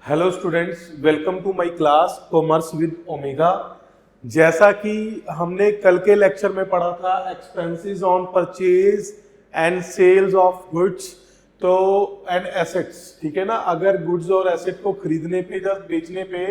Hello students, welcome to my class commerce with Omega. जैसा कि हमने कल के लेक्चर में पढ़ा था expenses on purchase and sales of goods तो एंड एसेट्स, ठीक है ना। अगर गुड्स और एसेट को खरीदने पे या बेचने पे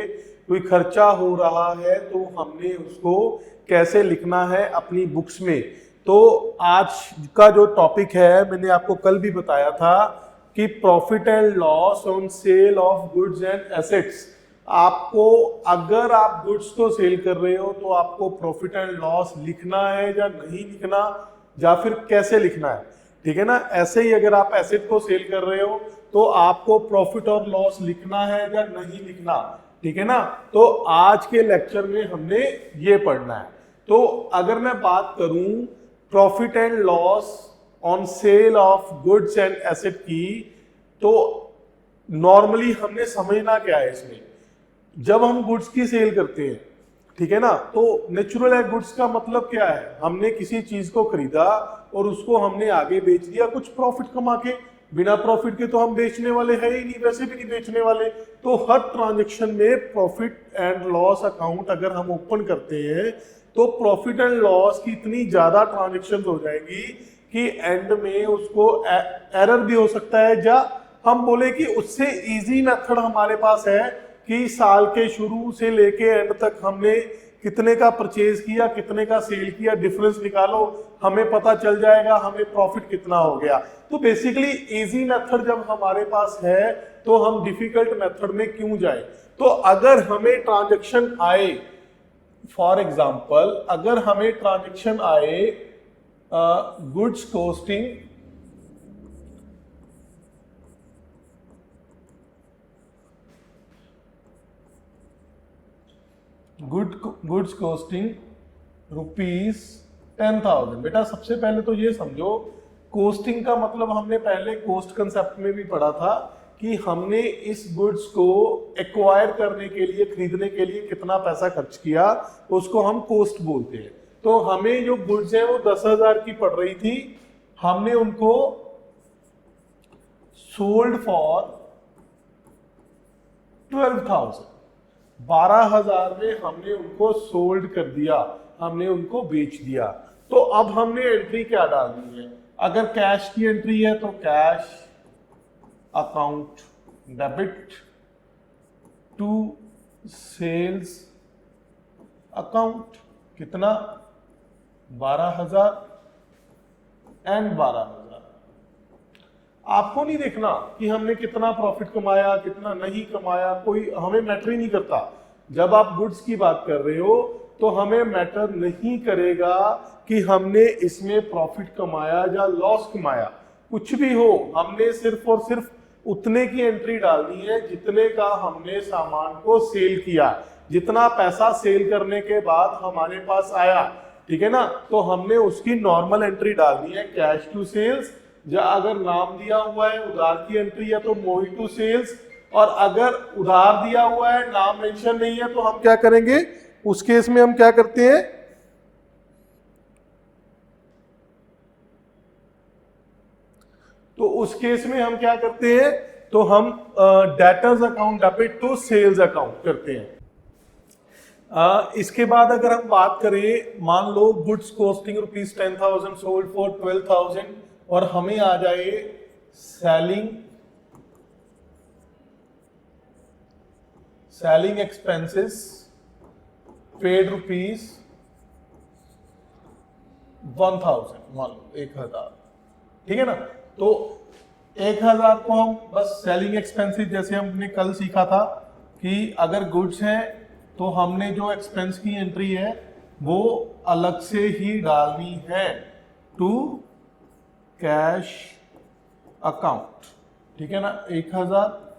कोई खर्चा हो रहा है तो हमने उसको कैसे लिखना है अपनी बुक्स में। तो आज का जो टॉपिक है मैंने आपको कल भी बताया था कि profit and loss on sale of goods and assets. आपको अगर आप गुड्स को सेल कर रहे हो तो आपको प्रॉफिट एंड लॉस लिखना है या नहीं लिखना, या फिर कैसे लिखना है, ठीक है ना। ऐसे ही अगर आप एसेट को सेल कर रहे हो तो आपको प्रॉफिट और लॉस लिखना है या नहीं लिखना, ठीक है ना। तो आज के लेक्चर में हमने ये पढ़ना है। तो अगर मैं बात करूं profit and loss on sale of goods and asset की, तो नॉर्मली हमने समझना क्या है इसमें। जब हम गुड्स की सेल करते हैं, ठीक है ना, तो नेचुरल है गुड्स का मतलब क्या है, हमने किसी चीज को खरीदा और उसको हमने आगे बेच दिया कुछ प्रॉफिट कमा के। बिना प्रॉफिट के तो हम बेचने वाले हैं ही नहीं, वैसे भी नहीं बेचने वाले। तो हर ट्रांजेक्शन में प्रॉफिट एंड लॉस अकाउंट अगर हम ओपन करते हैं तो प्रॉफिट एंड लॉस की इतनी ज्यादा ट्रांजेक्शन हो जाएगी कि एंड में उसको एरर भी हो सकता है, या हम बोले कि उससे इजी मेथड हमारे पास है कि साल के शुरू से लेके एंड तक हमने कितने का परचेज किया, कितने का सेल किया, डिफरेंस निकालो, हमें पता चल जाएगा हमें प्रॉफिट कितना हो गया। तो बेसिकली इजी मेथड जब हमारे पास है तो हम डिफिकल्ट मेथड में क्यों जाए। तो अगर हमें ट्रांजेक्शन आए, फॉर एग्जाम्पल अगर हमें ट्रांजेक्शन आए गुड्स कॉस्टिंग गुड्स कॉस्टिंग ₹10,000। बेटा सबसे पहले तो ये समझो, कॉस्टिंग का मतलब हमने पहले कॉस्ट कंसेप्ट में भी पढ़ा था कि हमने इस गुड्स को एक्वायर करने के लिए, खरीदने के लिए कितना पैसा खर्च किया, उसको हम कॉस्ट बोलते हैं। तो हमें जो गुड्स है वो 10,000 की पड़ रही थी, हमने उनको सोल्ड फॉर 12,000, 12,000 में हमने उनको सोल्ड कर दिया, हमने उनको बेच दिया। तो अब हमने एंट्री क्या डालनी है। अगर कैश की एंट्री है तो cash account debit to sales account, कितना 12,000 एंड 12,000। आपको नहीं देखना कि हमने कितना प्रॉफिट कमाया कितना नहीं कमाया, कोई हमें मैटर ही नहीं करता। जब आप गुड्स की बात कर रहे हो तो हमें मैटर नहीं करेगा कि हमने इसमें प्रॉफिट कमाया या लॉस कमाया, कुछ भी हो, हमने सिर्फ और सिर्फ उतने की एंट्री डालनी है जितने का हमने सामान को सेल किया, जितना पैसा सेल करने के बाद हमारे पास आया, ठीक है ना। तो हमने उसकी नॉर्मल एंट्री डालनी है, कैश टू सेल्स, या अगर नाम दिया हुआ है उधार की एंट्री है तो मोही टू सेल्स, और अगर उधार दिया हुआ है नाम मेंशन नहीं है तो हम क्या करेंगे, उस केस में हम क्या करते हैं, तो उस केस में हम क्या करते हैं, तो हम debtors account debit to sales account करते हैं। इसके बाद अगर हम बात करें, मान लो गुड्स कॉस्टिंग ₹10,000 सोल्ड फॉर 12,000 और हमें आ जाए सेलिंग एक्सपेंसेस पेड ₹1,000, मान लो 1,000, ठीक है ना। तो 1,000 को हम बस सेलिंग एक्सपेंसेस, जैसे हमने कल सीखा था कि अगर गुड्स हैं तो हमने जो एक्सपेंस की एंट्री है वो अलग से ही डालनी है टू कैश अकाउंट, ठीक है ना। 1,000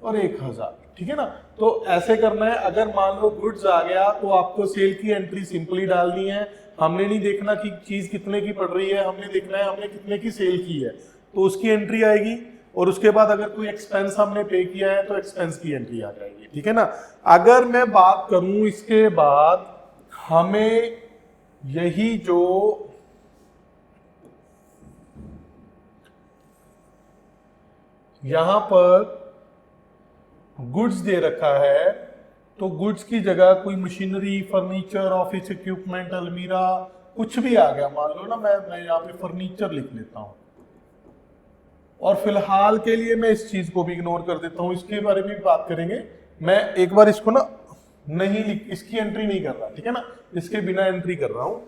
और 1,000, ठीक है ना। तो ऐसे करना है। अगर मान लो गुड्स आ गया तो आपको सेल की एंट्री सिंपली डालनी है, हमने नहीं देखना कि चीज कितने की पड़ रही है, हमने देखना है हमने कितने की सेल की है, तो उसकी एंट्री आएगी। और उसके बाद अगर कोई एक्सपेंस हमने पे किया है तो एक्सपेंस की एंट्री आ जाएगी, ठीक है ना। अगर मैं बात करूं इसके बाद, हमें यही जो यहां पर गुड्स दे रखा है, तो गुड्स की जगह कोई मशीनरी, फर्नीचर, ऑफिस इक्विपमेंट, अलमीरा, कुछ भी आ गया, मान लो ना मैं यहाँ पे फर्नीचर लिख लेता हूँ, और फिलहाल के लिए मैं इस चीज को भी इग्नोर कर देता हूँ, इसके बारे में भी बात करेंगे। मैं एक बार इसको ना नहीं लिख, इसकी एंट्री नहीं कर रहा, ठीक है ना, इसके बिना एंट्री कर रहा हूँ।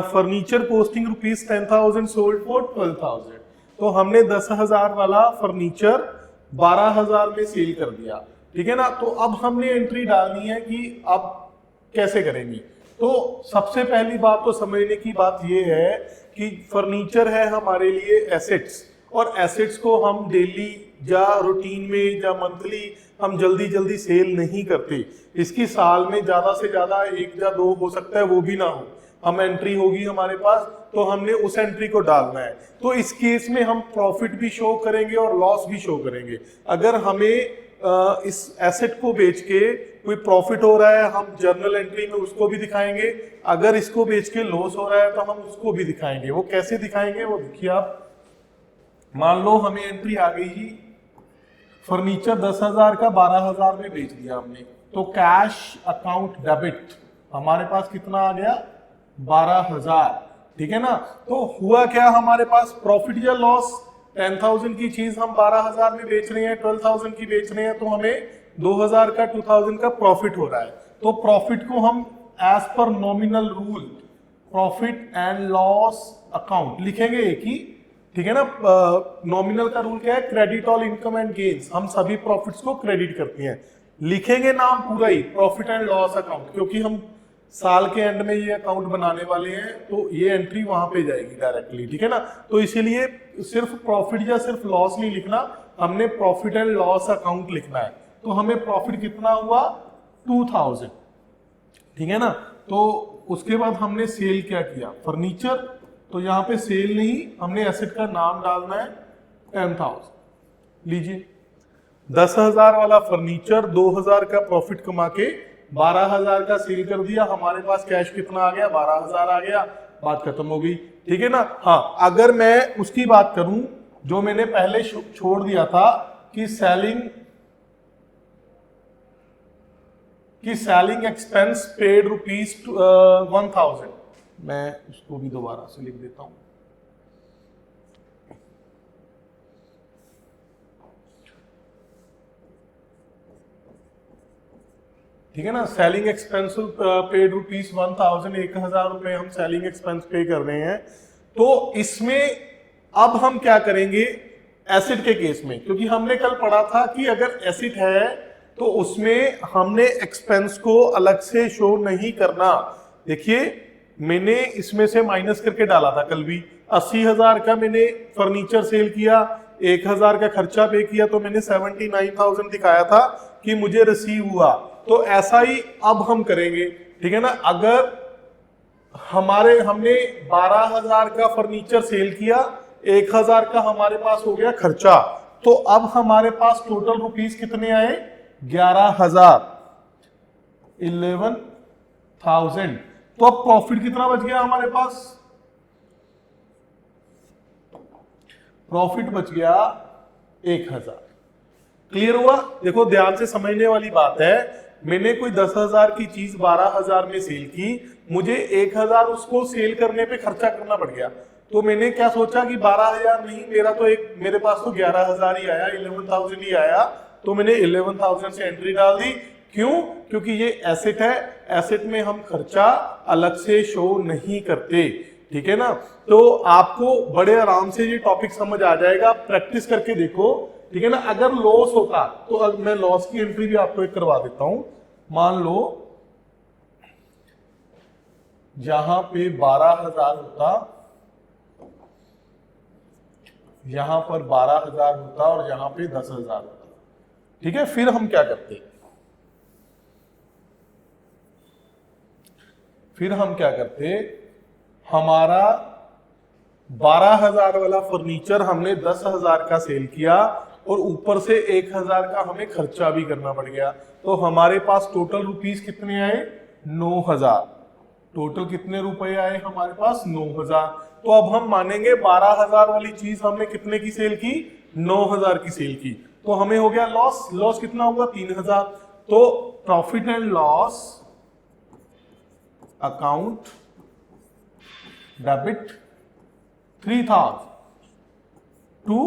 Furniture costing rupees 10,000 sold for 12,000, तो हमने 10,000 वाला फर्नीचर 12,000 में सेल कर दिया, ठीक है ना। तो अब हमने एंट्री डालनी है कि अब कैसे करेंगे। तो सबसे पहली बात तो समझने की बात यह है कि फर्नीचर है हमारे लिए एसेट्स, और एसेट्स को हम डेली या रूटीन में या मंथली हम जल्दी जल्दी सेल नहीं करते। इसकी साल में ज्यादा से ज्यादा 1 या 2 हो सकता है, वो भी ना हो, हम एंट्री होगी हमारे पास, तो हमने उस एंट्री को डालना है। तो इस केस में हम प्रॉफिट भी शो करेंगे और लॉस भी शो करेंगे। अगर हमें इस एसेट को बेच के कोई प्रॉफिट हो रहा है, हम जर्नल एंट्री में उसको भी दिखाएंगे। अगर इसको बेच के लॉस हो रहा है तो हम उसको भी दिखाएंगे। वो कैसे दिखाएंगे वो देखिए आप। मान लो हमें एंट्री आ गई जी, फर्नीचर 10,000 का 12,000 में बेच दिया हमने, तो कैश अकाउंट डेबिट हमारे पास कितना आ गया, 12,000, ठीक है ना। तो हुआ क्या हमारे पास, प्रॉफिट या लॉस। 10,000 की चीज हम 12,000 में बेच रहे हैं, 12,000 की बेच रहे हैं, तो हमें 2,000 का 2,000 का प्रॉफिट हो रहा है। तो प्रॉफिट को हम as per nominal rule profit and loss account लिखेंगे एक ही, ठीक है ना। नॉमिनल का रूल क्या है, credit all income and gains, हम सभी प्रॉफिट्स को क्रेडिट करते हैं। लिखेंगे नाम पूरा ही, प्रॉफिट एंड लॉस अकाउंट, क्योंकि हम साल के एंड में ये अकाउंट बनाने वाले हैं, तो ये एंट्री वहां पे जाएगी डायरेक्टली, ठीक है ना। तो इसीलिए सिर्फ प्रॉफिट या सिर्फ लॉस नहीं लिखना, हमने प्रॉफिट एंड लॉस अकाउंट लिखना है। तो हमें प्रॉफिट कितना हुआ, 2,000, ठीक है ना। तो उसके बाद हमने सेल क्या किया, फर्नीचर, तो यहाँ पे सेल नहीं, हमने एसेट का नाम डालना है 10,000। लीजिए 10,000 वाला फर्नीचर, 2,000 का प्रॉफिट कमा के 12,000 का सेल कर दिया, हमारे पास कैश कितना आ गया, 12,000 आ गया, बात खत्म हो गई, ठीक है ना। हाँ, अगर मैं उसकी बात करूं जो मैंने पहले छोड़ दिया था कि सेलिंग एक्सपेंस पेड रुपीज 1,000, मैं उसको भी दोबारा से लिख देता हूं। ठीक है ना, सेलिंग एक्सपेंस पेड रुपीज 1,000, 1,000 रुपए हम सेलिंग एक्सपेंस पे कर रहे हैं। तो इसमें अब हम क्या करेंगे एसिड के केस में, क्योंकि हमने कल पढ़ा था कि अगर एसिड है तो उसमें हमने एक्सपेंस को अलग से शो नहीं करना। देखिए मैंने इसमें से माइनस करके डाला था कल भी, 80,000 का मैंने फर्नीचर सेल किया, 1,000 का खर्चा पे किया, तो मैंने 79,000 दिखाया था कि मुझे रिसीव हुआ। तो ऐसा ही अब हम करेंगे, ठीक है ना। अगर हमने 12,000 का फर्नीचर सेल किया, 1,000 का हमारे पास हो गया खर्चा, तो अब हमारे पास टोटल रुपीस कितने आए, 11,000, 11,000। तो अब प्रॉफिट कितना बच गया हमारे पास, प्रॉफिट बच गया 1,000। क्लियर हुआ। देखो ध्यान से समझने वाली बात है, मैंने कोई 10,000 की चीज 12,000 में सेल की, मुझे 1,000 उसको सेल करने पे खर्चा करना पड़ गया। तो मैंने क्या सोचा कि 12,000 नहीं, मेरे पास तो 11,000 ही आया, 11,000 ही आया, तो मैंने 11,000 से एंट्री डाल दी। क्यों, क्योंकि ये एसेट है, एसेट में हम खर्चा अलग से शो नहीं करते, ठीक है ना। तो आपको बड़े आराम से ये टॉपिक समझ आ जाएगा, प्रैक्टिस करके देखो, ठीक है ना। अगर लॉस होता तो अब मैं लॉस की एंट्री भी आपको एक करवा देता हूं। मान लो यहां पे 12,000 होता, यहां पर 12,000 होता और यहां पे 10,000 होता, ठीक है। फिर हम क्या करते, हमारा 12,000 वाला फर्नीचर हमने 10,000 का सेल किया और ऊपर से 1,000 का हमें खर्चा भी करना पड़ गया, तो हमारे पास टोटल रुपीस कितने आए, 9,000। टोटल कितने रुपए आए हमारे पास, 9,000। तो अब हम मानेंगे 12,000 वाली चीज हमने कितने की सेल की, 9,000 की सेल की। तो हमें हो गया लॉस। लॉस कितना होगा 3000। तो profit and loss account debit 3000 to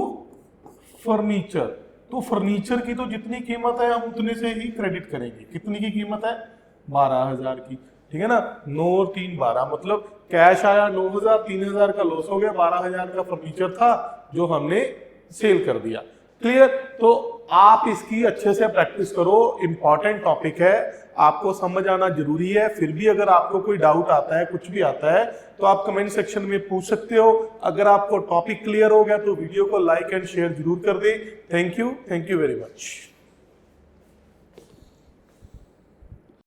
furniture. तो फर्नीचर की तो जितनी कीमत है हम उतने से ही क्रेडिट करेंगे। कितनी की कीमत है 12000 की, ठीक है ना। 9 और 3 12, मतलब कैश आया 9000, 3000 का लॉस हो गया, 12000 का फर्नीचर था जो हमने सेल कर दिया। क्लियर। तो आप इसकी अच्छे से प्रैक्टिस करो, इंपॉर्टेंट टॉपिक है, आपको समझ आना जरूरी है। फिर भी अगर आपको कोई डाउट आता है, कुछ भी आता है, तो आप कमेंट सेक्शन में पूछ सकते हो। अगर आपको टॉपिक क्लियर हो गया तो वीडियो को लाइक एंड शेयर जरूर कर दें। Thank you very much.